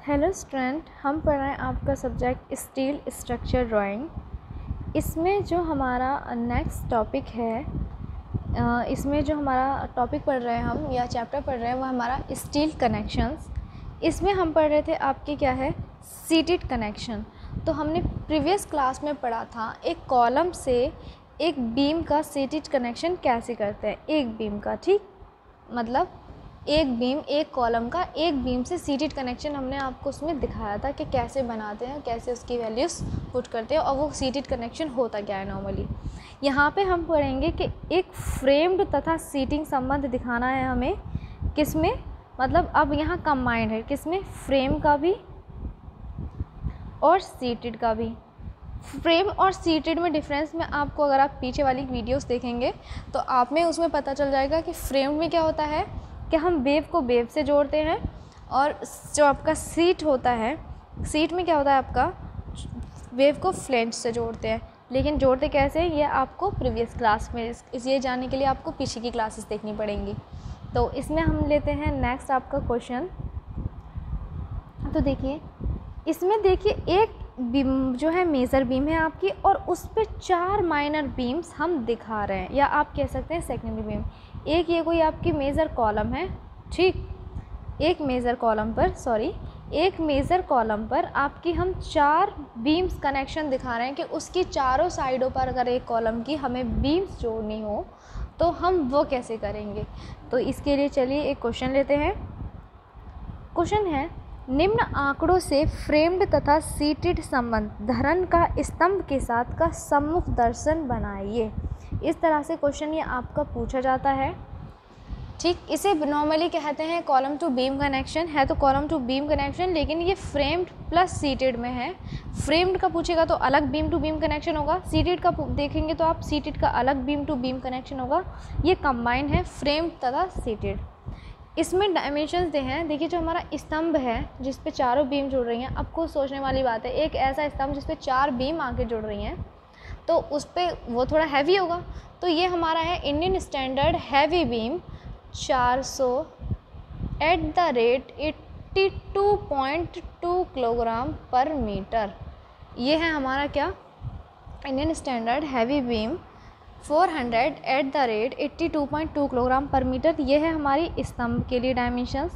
Hello student, हम पढ़ रहे हैं आपका सब्जेक्ट स्टील स्ट्रक्चर ड्राइंग। इसमें जो हमारा नेक्स्ट टॉपिक है, इसमें जो हमारा टॉपिक पढ़ रहे हैं हम या चैप्टर पढ़ रहे हैं वो हमारा स्टील कनेक्शंस। इसमें हम पढ़ रहे थे आपके क्या है, सीटेड कनेक्शन। तो हमने प्रीवियस क्लास में पढ़ा था एक कॉलम से एक बीम का सीटेड कनेक्शन कैसे करते हैं। एक बीम का, ठीक, मतलब एक बीम, एक कॉलम का एक बीम से सीटेड कनेक्शन हमने आपको उसमें दिखाया था कि कैसे बनाते हैं, कैसे उसकी वैल्यूज़ पुट करते हैं और वो सीटेड कनेक्शन होता क्या है नॉर्मली। यहाँ पे हम पढ़ेंगे कि एक फ्रेम्ड तथा सीटिंग संबंध दिखाना है हमें, किसमें, मतलब अब यहाँ कंबाइंड है, किसमें, फ्रेम का भी और सीटेड का भी। फ्रेम और सीटेड में डिफरेंस में आपको, अगर आप पीछे वाली वीडियोस देखेंगे तो आप में उसमें पता चल जाएगा कि फ्रेम में क्या होता है कि हम वेव को वेव से जोड़ते हैं, और जो आपका सीट होता है, सीट में क्या होता है आपका, वेव को फ्लेंज से जोड़ते हैं। लेकिन जोड़ते कैसे, ये आपको प्रीवियस क्लास में, ये जानने के लिए आपको पीछे की क्लासेस देखनी पड़ेंगी। तो इसमें हम लेते हैं नेक्स्ट आपका क्वेश्चन। तो देखिए, इसमें देखिए एक बीम जो है मेजर बीम है आपकी, और उस पर 4 माइनर बीम्स हम दिखा रहे हैं, या आप कह सकते हैं सेकेंडरी बीम। एक ये कोई आपकी मेजर कॉलम है, ठीक, एक मेजर कॉलम पर आपकी हम 4 बीम्स कनेक्शन दिखा रहे हैं कि उसकी चारों साइडों पर अगर एक कॉलम की हमें बीम्स जोड़नी हो तो हम वो कैसे करेंगे। तो इसके लिए चलिए एक क्वेश्चन लेते हैं। क्वेश्चन है, निम्न आंकड़ों से फ्रेम्ड तथा सीटेड संबंध धरन का स्तंभ के साथ का सम्मुख दर्शन बनाइए। इस तरह से क्वेश्चन ये आपका पूछा जाता है, ठीक। इसे नॉर्मली कहते हैं कॉलम टू बीम कनेक्शन है, तो कॉलम टू बीम कनेक्शन, लेकिन ये फ्रेम्ड प्लस सीटेड में है। फ्रेम्ड का पूछेगा तो अलग बीम टू बीम कनेक्शन होगा, सीटेड का देखेंगे तो आप सीटेड का अलग बीम टू बीम कनेक्शन होगा। ये कंबाइंड है, फ्रेम्ड तथा सीटेड। इसमें डायमेंशंस दे हैं, देखिए जो हमारा स्तंभ है जिस पे चारों बीम जुड़ रही हैं, आपको सोचने वाली बात है, एक ऐसा स्तंभ जिस पे 4 बीम आके जुड़ रही हैं तो उस पर वो थोड़ा हैवी होगा। तो ये हमारा है Indian standard heavy beam 400 at the rate 82.2 kilogram पर मीटर। ये है हमारा क्या, Indian standard heavy beam 400 at the rate 82.2 kilogram पर मीटर। ये है हमारी स्तंभ के लिए डायमेंशंस।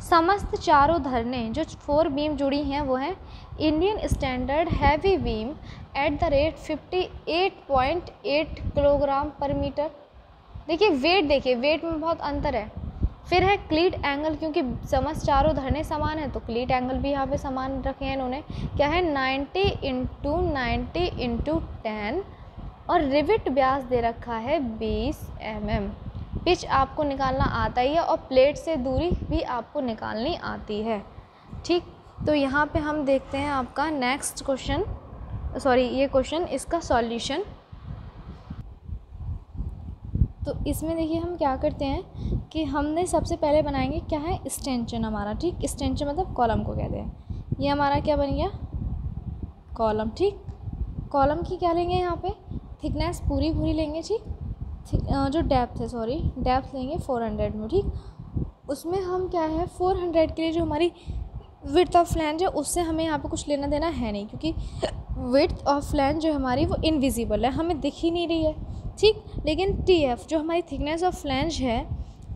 समस्त चारों धरने जो 4 बीम जुड़ी हैं वो हैं Indian standard heavy beam at the rate 58.8 kilogram पर मीटर। देखिए वेट, देखिए वेट में बहुत अंतर है। फिर है क्लीट एंगल, क्योंकि समस्त चारों धरने समान है तो क्लीट एंगल भी यहाँ पे समान रखे हैं इन्होंने, क्या है 90 × 90 × 10, और रिविट व्यास दे रखा है 20 mm। पिच आपको निकालना आता ही है और प्लेट से दूरी भी आपको निकालनी आती है, ठीक। तो यहाँ पे हम देखते हैं आपका नेक्स्ट क्वेश्चन, ये क्वेश्चन, इसका सॉल्यूशन। तो इसमें देखिए हम क्या करते हैं कि हमने सबसे पहले बनाएंगे क्या है, स्टेंशन हमारा, ठीक। स्टेंशन मतलब कॉलम को कहते हैं। ये हमारा क्या बन गया, कॉलम, ठीक। कॉलम की क्या लेंगे, यहाँ पे थिकनेस पूरी लेंगे, ठीक। जो डेप्थ है, डेप्थ लेंगे 400 में, ठीक। उसमें हम क्या है 400 के लिए जो हमारी विड्थ ऑफ फ्लैंज है उससे हमें यहाँ पे कुछ लेना देना है नहीं, क्योंकि विड्थ ऑफ फ्लैंज जो हमारी वो इनविजिबल है, हमें दिख ही नहीं रही है, ठीक। लेकिन TF जो हमारी थिकनेस ऑफ फ्लैंज है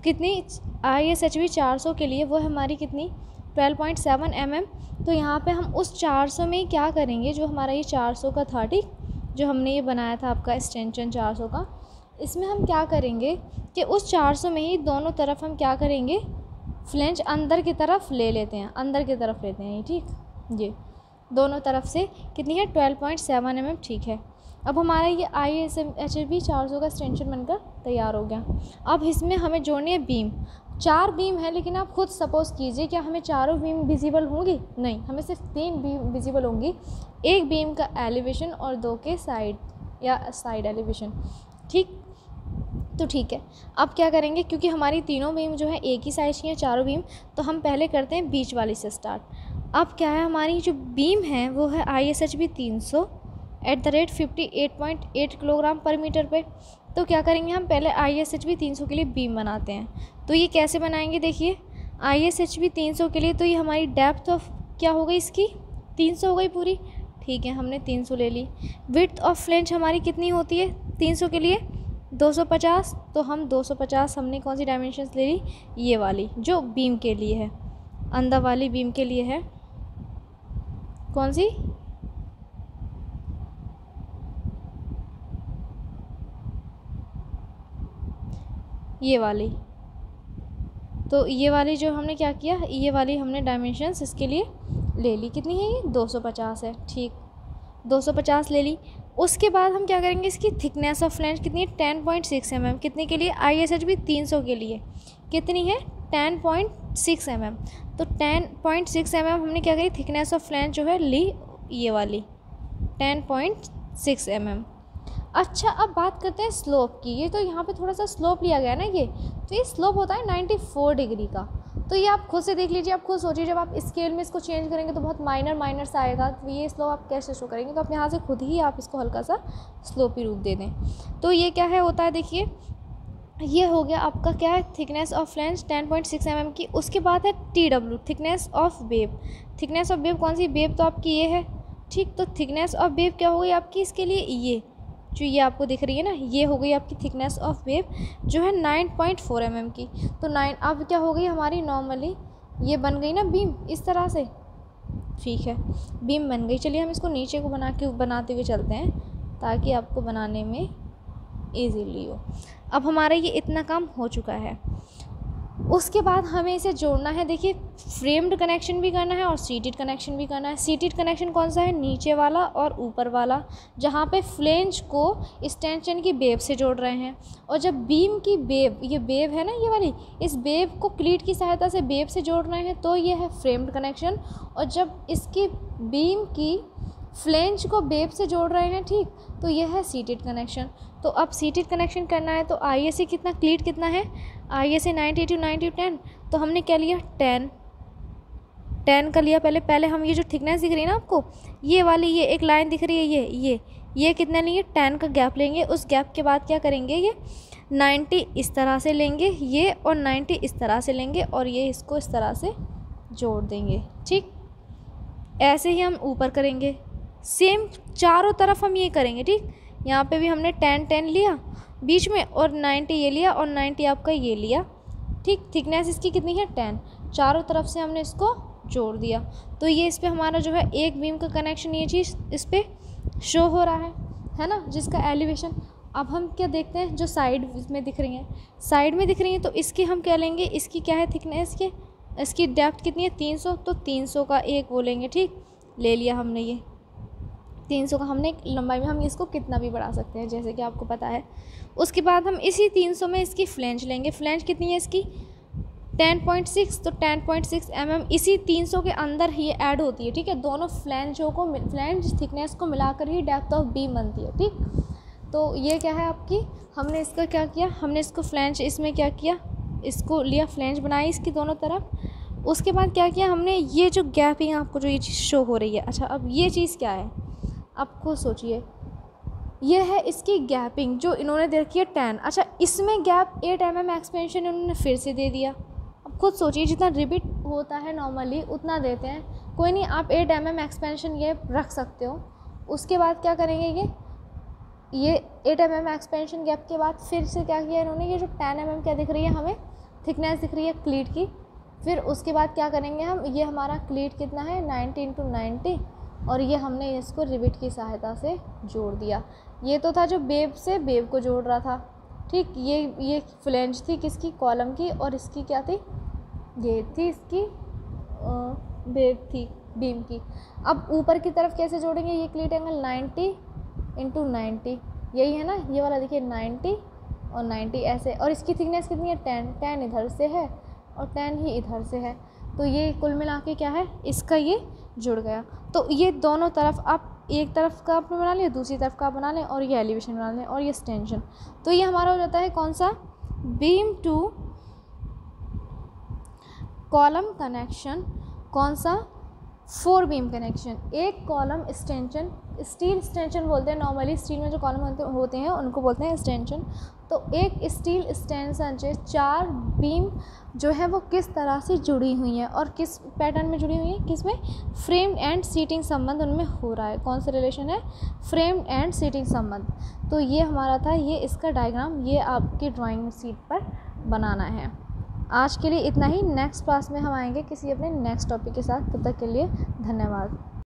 कितनी, ISHB 400 के लिए वो हमारी कितनी 12.7 mm। तो यहाँ पे हम उस 400 में क्या करेंगे, जो हमारा ये 400 का था, ठीक, जो हमने ये बनाया था आपका एक्सटेंशन 400 का, इसमें हम क्या करेंगे कि उस 400 में ही दोनों तरफ हम क्या करेंगे, फ्लेंज अंदर की तरफ ले लेते हैं, ठीक। ये दोनों तरफ से कितनी है 12.7 mm, ठीक है। अब हमारा ये ISHB 400 का एक्सटेंशन बनकर तैयार हो गया। अब इसमें हमें जोड़नी है बीम, 4 बीम है, लेकिन आप खुद सपोज कीजिए क्या हमें चारों बीम विजिबल होंगी, नहीं, हमें सिर्फ 3 बीम विजिबल होंगी, एक बीम का एलिवेशन और 2 के साइड या साइड एलिवेशन, ठीक। तो ठीक है, अब क्या करेंगे, क्योंकि हमारी तीनों बीम जो है एक ही साइज की हैं, चारों बीम, तो हम पहले करते हैं बीच वाली से स्टार्ट। अब क्या है, हमारी जो बीम है वो है ISHB 300 at the rate 58.8 kilogram पर मीटर पे। तो क्या करेंगे, हम पहले ISHB 300 के लिए बीम बनाते हैं। तो ये कैसे बनाएंगे, देखिए ISHB 300 के लिए तो ये हमारी डेप्थ ऑफ क्या हो गई इसकी 300 हो गई पूरी, ठीक है हमने 300 ले ली। विड्थ ऑफ फ्लेंज हमारी कितनी होती है 300 के लिए 250, तो हम 250 हमने कौन सी डायमेंशंस ले ली, ये वाली जो बीम के लिए है, अंदर वाली बीम के लिए है, कौन सी, ये वाली। तो ये वाली जो हमने क्या किया, ये वाली हमने डायमेंशंस इसके लिए ले ली, कितनी है ये 250 है, ठीक 250 ले ली। उसके बाद हम क्या करेंगे, इसकी थिकनेस ऑफ फ्लेंज कितनी है 10.6 mm, कितने के लिए ISH भी 300 के लिए कितनी है 10.6 mm। तो 10.6 mm हमने क्या करी, थिकनेस ऑफ फ्लेंज जो है ली ये वाली 10.6 mm। अच्छा अब बात करते हैं स्लोप की। ये तो यहाँ पे थोड़ा सा स्लोप लिया गया है ना, ये तो ये स्लोप होता है 94 डिग्री का। तो ये आप खुद से देख लीजिए, आप खुद सोचिए जब आप स्केल में इसको चेंज करेंगे तो बहुत माइनर सा आएगा, तो ये स्लोप आप कैसे शो करेंगे, तो आप यहाँ से खुद ही आप इसको हल्का सा स्लोपी रूप दे दें। तो ये क्या है होता है, देखिए ये हो गया आपका क्या है थिकनेस ऑफ फ्लेंज 10.6 mm की। उसके बाद है TW thickness of wave. Thickness of wave कौन सी, वेव तो आपकी ये है, ठीक। तो थिकनेस ऑफ वेव क्या हो गई आपकी इसके लिए, ये जो ये आपको दिख रही है ना, ये हो गई आपकी थिकनेस ऑफ वेव जो है 9.4 mm की। तो 9 अब क्या हो गई हमारी, नॉर्मली ये बन गई ना बीम इस तरह से, ठीक है बीम बन गई। चलिए हम इसको नीचे को बनाते हुए चलते हैं ताकि आपको बनाने में ईजीली हो। अब हमारा ये इतना काम हो चुका है। उसके बाद हमें इसे जोड़ना है, देखिए फ्रेम्ड कनेक्शन भी करना है और सीटेड कनेक्शन भी करना है। सीटेड कनेक्शन कौन सा है, नीचे वाला और ऊपर वाला, जहाँ पे फ्लेंज को स्टेंशन की वेव से जोड़ रहे हैं। और जब बीम की वेव, ये वेव है ना ये वाली, इस वेव को क्लीट की सहायता से वेव से जोड़ रहे हैं तो ये है फ्रेम्ड कनेक्शन। और जब इसकी बीम की फ्लेंज को वेव से जोड़ रहे हैं, ठीक, तो यह है सीटेड कनेक्शन। तो अब सीटेड कनेक्शन करना है तो ISA कितना, क्लीट कितना है, ISA 90 to 90 10। तो हमने क्या लिया 10 का लिया। पहले हम ये जो थिकनेस दिख रही है ना आपको, ये वाली, ये एक लाइन दिख रही है, ये कितना लेंगे 10 का गैप लेंगे। उस गैप के बाद क्या करेंगे, ये 90 इस तरह से लेंगे ये, और 90 इस तरह से लेंगे, और ये इसको इस तरह से जोड़ देंगे, ठीक। ऐसे ही हम ऊपर करेंगे, सेम चारों तरफ हम ये करेंगे, ठीक। यहाँ पे भी हमने 10 लिया बीच में, और 90 ये लिया, और 90 आपका ये लिया, ठीक। थिकनेस इसकी कितनी है 10, चारों तरफ से हमने इसको जोड़ दिया। तो ये इस पे हमारा जो है एक बीम का कनेक्शन, ये चीज़ इस पे शो हो रहा है ना, जिसका एलिवेशन। अब हम क्या देखते हैं, जो साइड में दिख रही हैं, साइड में दिख रही हैं, तो इसकी हम क्या लेंगे, इसकी क्या है थिकनेस, के इसकी डेप्थ कितनी है 300, तो 300 का एक वो लेंगे, ठीक। ले लिया हमने ये 300 का, हमने लंबाई में हम इसको कितना भी बढ़ा सकते हैं जैसे कि आपको पता है। उसके बाद हम इसी 300 में इसकी फ्लेंज लेंगे। फ्लेंज कितनी है इसकी 10.6, तो 10.6 mm इसी 300 के अंदर ही ऐड होती है, ठीक है। दोनों फ्लेंजों को, फ्लेंज थिकनेस को मिलाकर ही डेप्थ ऑफ बीम बनती है, ठीक। तो ये क्या है आपकी, हमने इसका क्या किया, हमने इसको फ्लेंज, इसमें क्या किया, इसको लिया फ्लेंज बनाई इसकी दोनों तरफ। उसके बाद क्या किया हमने, ये जो गैपिंग आपको जो ये चीज़ शो हो रही है, अच्छा अब ये चीज़ क्या है आप खुद सोचिए, ये है इसकी गैपिंग जो इन्होंने दे रखी है 10। अच्छा इसमें गैप 8 mm एक्सपेंशन इन्होंने फिर से दे दिया। अब खुद सोचिए जितना रिबिट होता है नॉर्मली उतना देते हैं, कोई नहीं आप 8 mm एक्सपेंशन ये रख सकते हो। उसके बाद क्या करेंगे, ये 8 mm एक्सपेंशन गैप के बाद फिर से क्या किया इन्होंने, ये जो 10 mm क्या दिख रही है हमें थिकनेस दिख रही है क्लीट की। फिर उसके बाद क्या करेंगे हम, ये हमारा क्लीट कितना है 90 × 90, और ये हमने इसको रिबिट की सहायता से जोड़ दिया। ये तो था जो वेव से वेव को जोड़ रहा था, ठीक। ये फ्लेंज थी किसकी, कॉलम की, और इसकी क्या थी, ये थी इसकी वेव थी बीम की। अब ऊपर की तरफ कैसे जोड़ेंगे, ये क्लीट एंगल 90 × 90 यही है ना, ये वाला देखिए 90 और 90 ऐसे, और इसकी थिकनेस कितनी है 10 इधर से है और 10 ही इधर से है। तो ये कुल मिला के क्या है, इसका ये जुड़ गया। तो ये दोनों तरफ आप एक तरफ का आपने बना लिया, दूसरी तरफ का बना लें, और ये एलिवेशन बना लें, और ये एक्सटेंशन। तो ये हमारा हो जाता है कौन सा, बीम टू कॉलम कनेक्शन, कौन सा, 4 बीम कनेक्शन, एक कॉलम स्टेंशन, स्टील स्टेंशन बोलते हैं नॉर्मली, स्टील में जो कॉलम होते हैं उनको बोलते हैं स्टेंशन। तो एक स्टील स्टेंशन से 4 बीम जो है वो किस तरह से जुड़ी हुई हैं और किस पैटर्न में जुड़ी हुई हैं, किस में, फ्रेम एंड सीटिंग संबंध उनमें हो रहा है। कौन सा रिलेशन है, फ्रेम एंड सीटिंग संबंध। तो ये हमारा था, ये इसका डायग्राम ये आपकी ड्राइंग शीट पर बनाना है। आज के लिए इतना ही, नेक्स्ट क्लास में हम आएंगे किसी अपने नेक्स्ट टॉपिक के साथ। तब तक के लिए धन्यवाद।